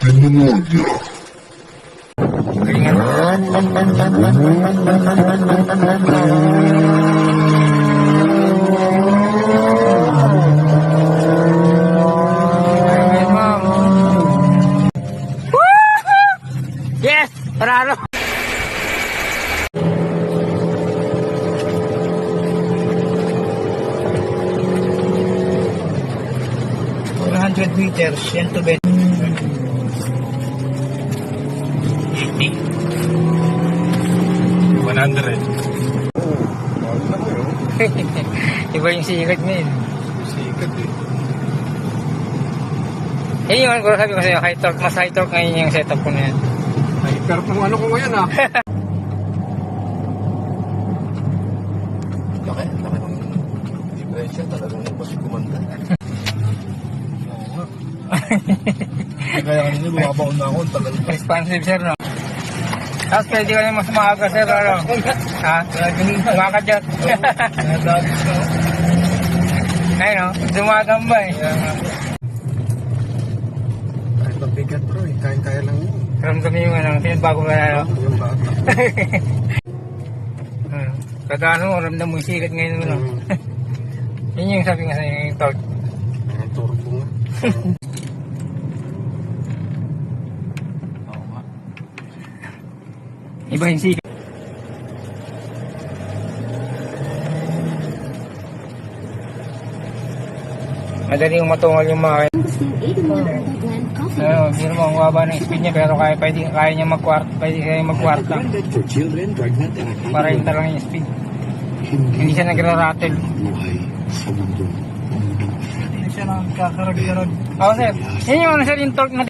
demonia. Yes! Paralo! Meters, yan to bet. 80. Iba yung sikat niya yun. Sikat eh. Eh yun, kung sabi ko sa'yo, high torque, mas high torque ngayon yung setup ko na yan. Ay, pero kung ano ko ngayon ah. Laki ng diferensya talagang mas kumanda. Kaya kanina bumabaon na ako, tagal pa. Responsive sir, no? Tapos pwede ka na mas maaga sir, ano? Ha? Makadyot. Ay no, dumadamba eh. Kahit mabigat bro eh, kaya lang yun. Ramdam yung ano, bago ka na, no? Yung bata. Kada ano, ramdam mo yung sikat ngayon, no? Yun yung sabi nga sa'yo, yung torque. Ang turbo nga. Iba yung sikat. Madali yung matungal yung mga ano, hindi naman ang waba ng speed niya pero kaya niya magkwarta. Para yung talagang yung speed. Hindi siya nagra-rattle. Hindi siya nakakakarag-karag. Oo sir, yun yung ano sir yung torque na